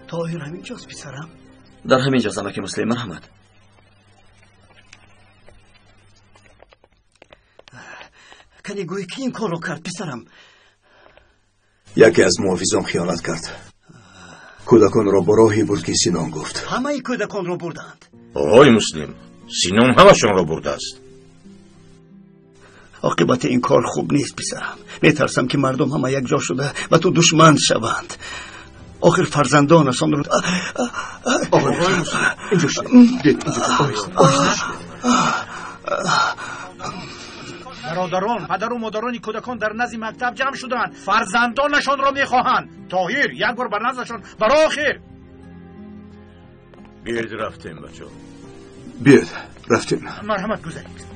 S9: طاهر همینجاست پسرم؟
S10: در همینجاست امک مسلم مرحمت.
S9: کنی گویی که این کار رو کرد پسرم؟
S19: یکی از محافظان خیانت کرد. کودکان را با راهی برد که سینان گفت.
S9: همه کودکان را بردند.
S16: آقای مسلم، سینان همشان را برده است.
S9: عاقبت این کار خوب نیست پسرم. میترسم که مردم همه یک جا شده و تو دشمن شوند. آخر فرزندانشان رو
S19: آقای مسلم اینجا شد.
S8: برادران، پدر و مادران کودکان در نزد مکتب جمع شدند. فرزندانشان را میخواهند. طاهر یک بار بر نزدشان برای آخر.
S16: بیایید رفتیم بچه.
S19: بیاد رفتیم.
S8: مرحمت گذارید.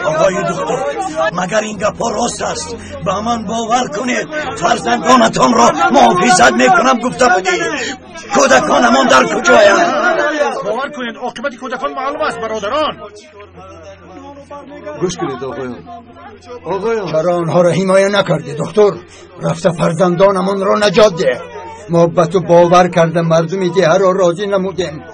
S9: آقای دکتر مگر این گپا راست است؟ با من باور کنید فرزندانتان را محافظت میکنم گفته بودی. کودکانمان در کجایند؟
S8: باور کنید عاقبت کودکان معلوم است برادران.
S19: گوش کنید آقایان.
S2: چرا آنها را حمایه نکردی دکتر؟ رفته فرزندانمان را نجات ده. محبت و باور کرده مردمی دیه را راضی نمودیم.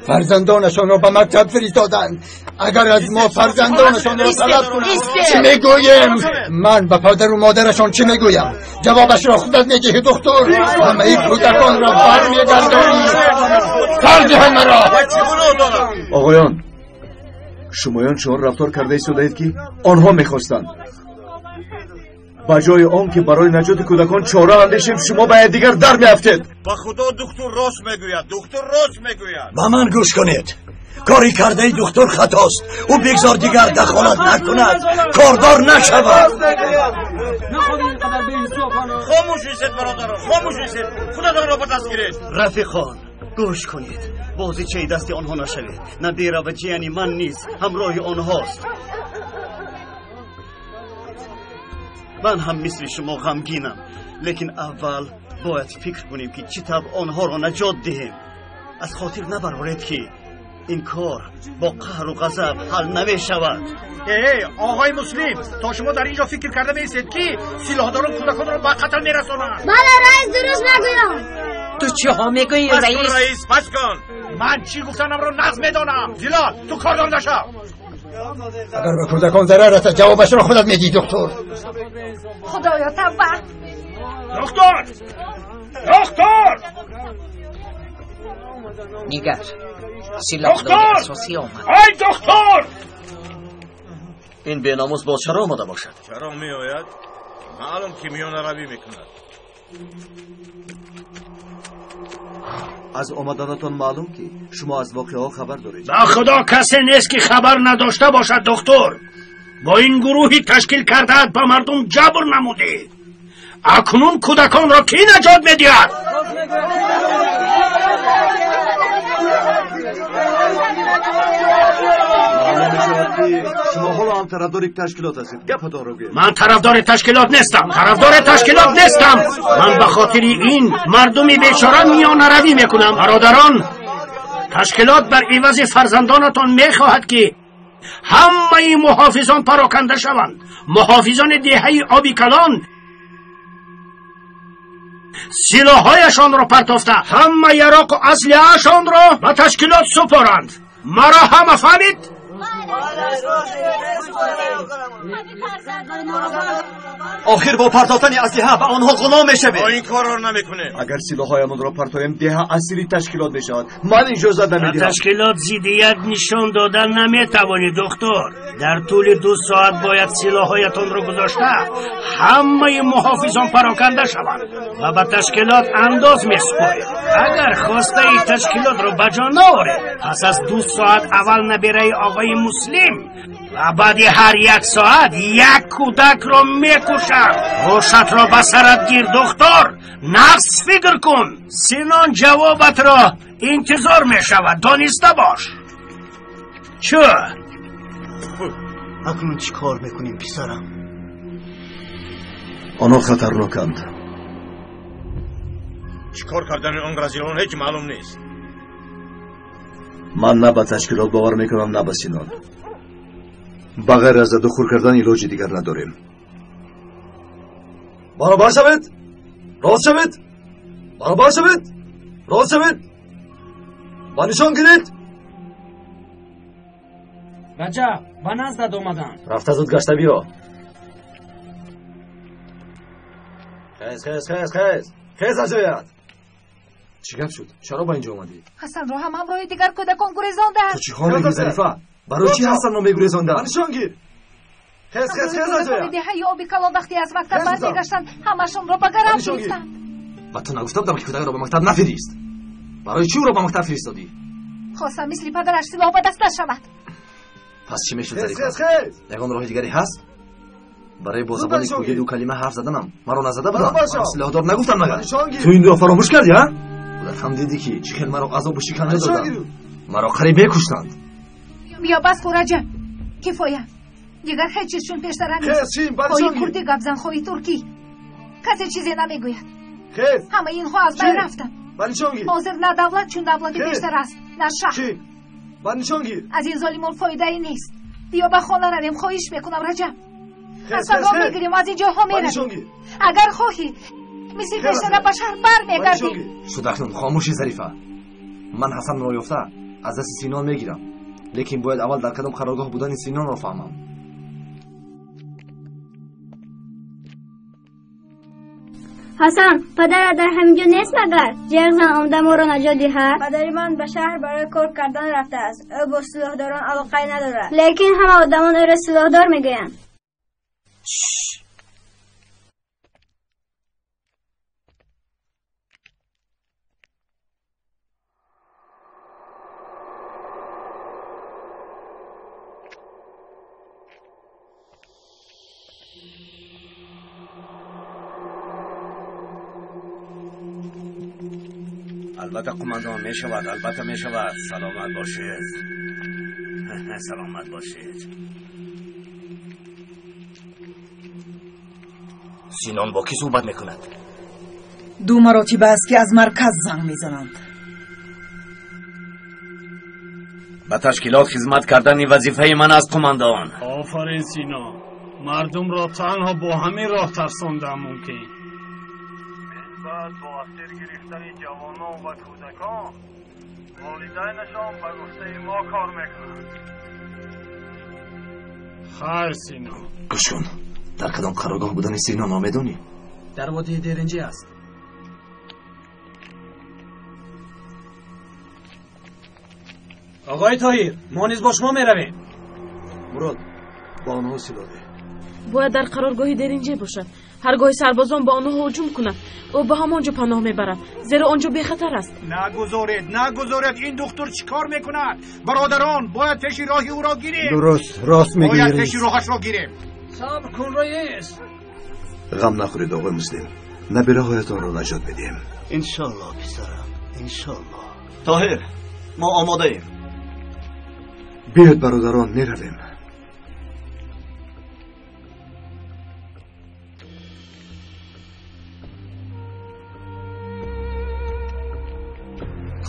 S2: فرزندانشان را به مکتب فرستادند. اگر از ما فرزندانشان را طلب کنند چی میگوییم؟ من به پدر و مادرشان چی میگویم؟ جوابش را خودت میدهی دکتر. همه این کودکان را برمیگردانی. فرده همه را.
S19: آقایان شمایان چون رفتار کرده ایستادید که آنها میخواستند. با جای آن که برای نجات کودکان چاره اندیشیم شما باید دیگر در میافتید.
S8: با خدا دکتر راست میگوید. دکتر راست میگوید.
S9: با من گوش کنید. کاری کرده ای دکتر خطاست. او بگذار دیگر دخالت نکند. کاردار نشود.
S8: خاموش ایستید برادران. خاموش ایستید. خودتان را به دست گیرید.
S13: رفیقان گوش کنید. بازی چه دست آنها نشوید. نه بیرا و جیانی من نیست همراه آنهاست. من هم مثل شما غمگینم. لیکن اول باید فکر کنیم که چی طب آنها را نجات دهیم. از خاطر نبرورید که این کار با قهر و غضب حل نمی شود.
S8: آقای مسلم تا شما در اینجا فکر کرده میستید که سلاحداران کودکان را به قتل میرسانند.
S12: بله رئیس درست نگویم.
S4: تو چه ها میگویی
S8: رئیس؟ پس کن. من چی گفتنم رو نظم میدانم. زلال تو کاردار نشو.
S2: اگر به کودکان ضرر رسد جوابش را خودت میدی دکتر.
S6: خدایا توبه.
S8: دکتر
S4: دیگر سلاحدار اساسی آمد.
S8: ای دکتر
S5: این بیناموس با چرا آمده باشد؟
S8: چرا می آید؟ معلوم که میان روی میکند.
S19: از آمدنتان معلوم که شما از واقعه ها خبر دارید.
S9: با خدا کسی نیست که خبر نداشته باشد دکتر. با این گروهی تشکیل کرده با مردم جبر نموده. اکنون کودکان را کی نجات میدهد؟
S19: شما حالا هم طرفدار یک تشکیلات هستید. گپتان رو گوید.
S9: من طرفدار تشکیلات نیستم. من به خاطر این مردمی بیچاره میان روی میکنم. برادران تشکیلات بر عوض فرزندانتان میخواهد که همه محافظان پراکنده شوند. محافظان دهه آبی کلان سلاحهایشان را پرتافته همه یراق و اسلحه‌شان را به تشکیلات سپارند. مرا همه فهمید؟
S19: آخر با پرتافتن اسلحه به آنها غلام میشویم.
S8: این کار را نمیکنه.
S19: اگر سلاحهایمان را پرتایم ده اصلی تشکیلات میشود. من اجازه نمیدهم.
S9: تشکیلات ضدیت نشان دادن نمیتوانی دکتر. در طول 2 ساعت باید سلاحهایتان را گذاشته همه محافظان پراکنده شوند و به تشکیلات انداز میسپارید. اگر خواسته ای تشکیلات را بجا نآورید پس از 2 ساعت اول نبیره آقای مسلم و بعد هر 1 ساعت 1 کودک را میکشد. روشت را به سرت گیر دکتر. نقص فکر کن. سنان جوابت را انتظار میشود. دانسته باش. چه؟
S13: اکنون چی کار میکنیم پسرم؟
S19: آنها خطرناکند.
S8: چی کار کردن آن رزیلان هیچ معلوم نیست.
S19: من نه به تشکیلات باور میکنم نه به سینان. بغیر از دخول کردن علاج دیگر نداریم. برابر شوید. راست شوید. برابر شوید. راست شوید. با نشان گیرید.
S17: رجب با نزدت اومدن.
S5: رفته زود گشته بیا. خیز عجایت. چی گپ شد؟ چرا با اینجا اومدی؟
S6: حسن رو هم همراه دیگر کودکان گریزاندند.
S19: تو چی حال میگی ظریفه؟ برای چی حسن رو میگریزاندند؟
S5: نشان گیر. خیز عجایت.
S6: دهه آبی کلان وقتی از مکتب برمیگشتند همشون را به گرم ریختند.
S5: و تو نگفته بودم که کودک را به مکتب نفرست. برای چی او را به مکتب فرستادی؟
S6: خواستم مثل پدرش سلاح به دست نشود.
S5: پس چی میشد ظریفا؟ یگان راه دیگری هست؟ برای با زبان کوگه دو کلمه حرف زدنم مرا نزده بودم. من سلاحدار نگفتم مگر؟ تو این دو فراموش کردی ها؟ بودت هم دیدی که چخیل مرا عذاب و شکنجه دادن، مرا قریب کشتند.
S20: بیا بس خورجم کفایه دیگر هیچ چیزشون پیشتر نیست. خواهی کردی گبزن خواهی ترکی کسی چیزی نمیگوید. همه اینها از بین رفتن. حاضر نه دولت چون دولتی بیشتر است نه شهر. از این ظالمون فایده ای نیست. بیا به خانه رویم خواهیش میکنم رجب. از فرمان میگیریم از این جاها میرویم. اگر خواهی مثل پیشتر به شهر بر میگردیم.
S5: شد اکنون خاموشی ظریفه. من حسن را یافته از دست سینان میگیرم، لیکن باید اول در کدام قرارگاه بودن سینان را فهمم.
S12: حسن پدر در همینجا نیست مگر؟ جرزن آمده ما را نجات دهد.
S21: پدری من به شهر برای کار کردن رفته است. او با سلاحداران علاقه ندارد.
S12: لیکن همه آدمان او را سلاحدار میگویند.
S10: البته قماندان می شود، البته می شود. سلامت باشید. سلامت باشید.
S16: سینان با کی صحبت میکند؟
S11: 2 مراتب است که از مرکز زنگ میزنند.
S10: به تشکیلات خدمت کردن وظیفه من است قماندان.
S9: آفرین سینا، مردم را تنها با همین راه ترساندن ممکن.
S22: بعد با اسیر گرفتن جوانان و کودکان والدینشان به گفته ما کار میکنند.
S9: خیر سینا.
S5: گوش کن، در کدام قرارگاه بودن سینا نامیدونی؟
S14: در وادی دیرنجی است. آقای طاهیر، ما نیز با شما میرویم.
S5: مراد با آنها سلاح ده.
S18: باید در قرارگاه دیرنجی باشد. هرگاه سربازان با آنها هجوم کنند او به همانجا پناه میبرد، زیرا آنجا بی‌خطر است.
S8: نگذارید این دکتر چیکار میکند؟ برادران باید پیش راهی او را گیریم.
S2: درست راست میگی.
S8: باید پیش راهش را گیریم.
S14: صبر کن رئیس.
S19: غم نخورید آقای مسلم، نبی راهایتان را نجات بدیم.
S13: انشالله پسرم، انشالله.
S5: طاهر ما آماده ایم.
S19: بیاید برادران میرویم.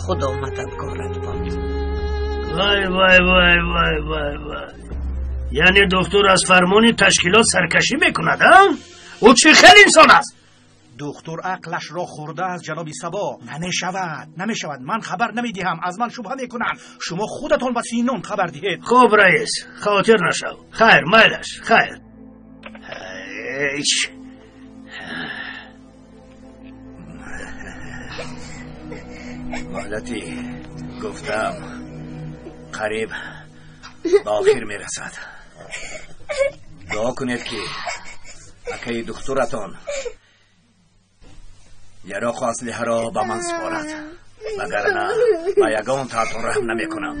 S4: خدا مددگارت باد.
S9: وای وای وای وای وای وای. یعنی دکتر از فرمان تشکیلات سرکشی میکند ها؟ او چه خیلی انسان است؟
S8: دکتر عقلش را خورده از جناب سبا. نمیشود. من خبر نمیدهم، از من شبهه میکنن. شما خودتون با سینون خبر دهید.
S9: خوب رئیس، خاطر نشو. خیر میلش، خیر.
S10: مهلتی گفتم قریب به آخر میرسد. دعا کنید که اکی دکترتان یراق اسلحه را به من سپارد، وگرنه به یگان تاتون رحم نمی کنم.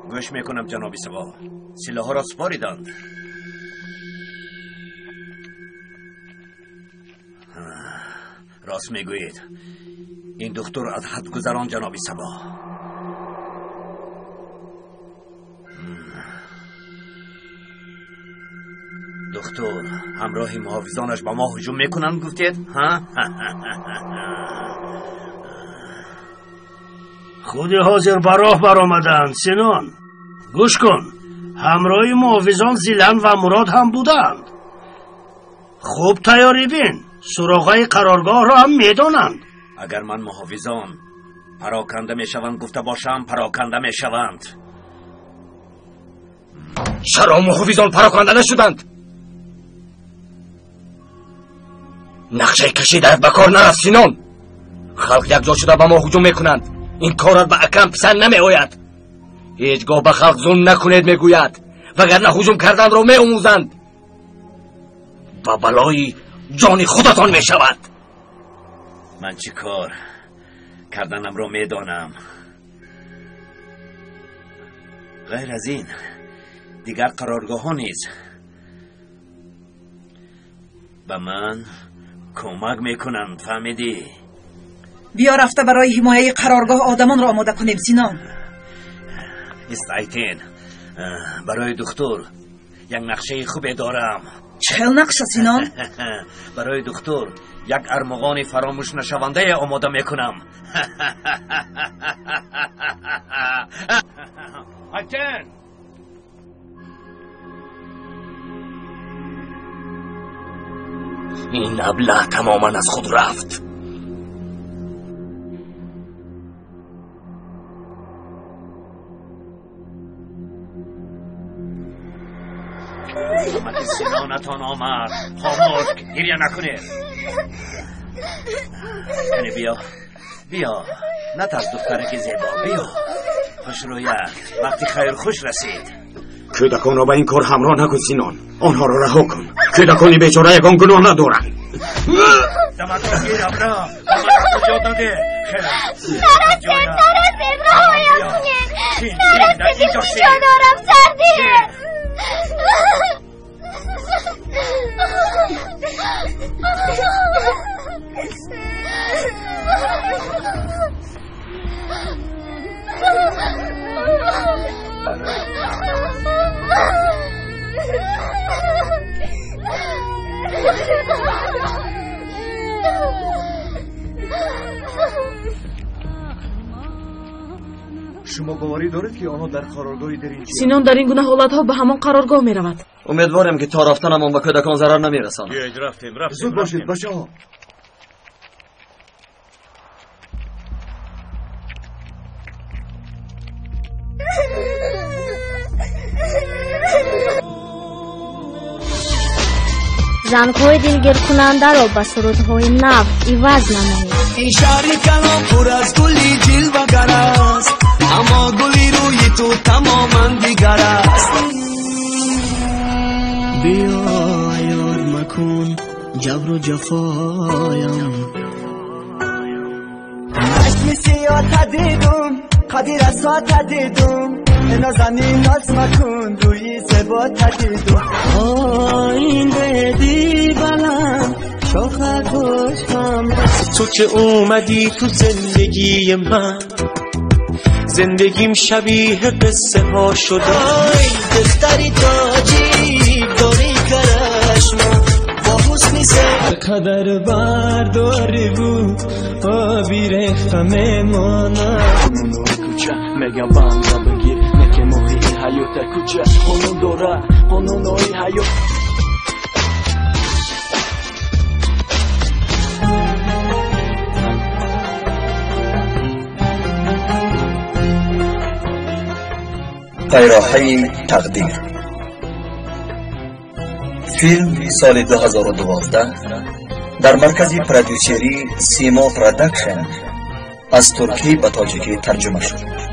S10: گوش میکنم جناب سبا، سلاح را سپاریدند. راست میگویید، این دکتر از حد گذران جناب سبا. دکتر همراه محافظانش با ما هجوم میکنند گفتید؟
S9: خود حاضر براه برآمدند. سنان گوش کن، همراه محافظان زیلن و مراد هم بودند. خوب تیاری بین، سراغای قرارگاه را هم میدانند.
S10: اگر من محافظان پراکنده میشوند گفته باشم، پراکنده میشوند.
S16: چرا محافظان پراکنده نشدند؟ نقشه کشیدت به کار نرفت سینان. خلق یک جا شده به ما هجوم میکنند. این کارت به اکرم پسند نمی آید. هیچگاه به خلق ظلم نکنید میگوید، وگرنه هجوم کردن را می آموزند.
S3: و بلای جان خودتان می شود.
S10: من چی کار کردنم رو می دانم. غیر از این دیگر قرارگاه ها نیز به من کمک میکنند. فهمیدی؟
S11: بیا رفته برای حمایه قرارگاه آدمان را آماده کنیم. سینان
S10: استایتین، برای دکتر یک نقشه خوبی دارم.
S11: چه نقشه سینان؟
S10: برای دکتر یک ارمغان فراموش نشونده آماده میکنم. ایتین،
S3: این ابله تماما از خود رفت.
S10: محمد سینانتان آمد. خاموش، گریه نکنید. یعنی بیا نترس دخترک زیبا، بیا خوش رویت. وقتی خیر خوش رسید.
S16: کودکان را به این کار همراه نکن سینان. آنها را رها کن. کودکانی بیچاره یگان گناه ندارند.
S10: دمت را گیر ابرا، دمت کجا داده؟
S12: نرسیم راهایم کنیم. نرسیم کجا دارم سردیه.
S19: شما باوری دارید که آنها در قرارگاهی در این
S17: سینان در این گونه حالتها به همان قرارگاه می رود.
S5: امیدوارم که تا رفتنمان به کودکان ضرر نمیرساند.
S3: بیایید رفتیم.
S19: زود باشید بچه ها.
S12: زنهای دلگیر کننده را به سرودهای نو عوض نمایید.
S1: این شهری کلام پر از گلی جلوه‌گر است، اما گلی روی تو تماما دیگر است. بیا یار مکن جبر و جفایم، عشق سیاه دیدم قدیر اسات دیدم، نازنین ناز مکن روی زبا دیدم. این بدی بلند شاخه گوشم، تو که اومدی تو زندگی من، زندگیم شبیه قصه ها شده. آی دختری تاجی داری کرشم با حسنی زر قدر برداری بود آبی رفتم مانم. میگم بند را بگیر نکه ماهی حیات کوچه خونو دوره خونو نوی حیات.
S15: طیرهای تقدیر، فیلم سال 2012 در مرکز پرودوسری سیما پرودکشن از ترکی به تاجیکی ترجمه شد.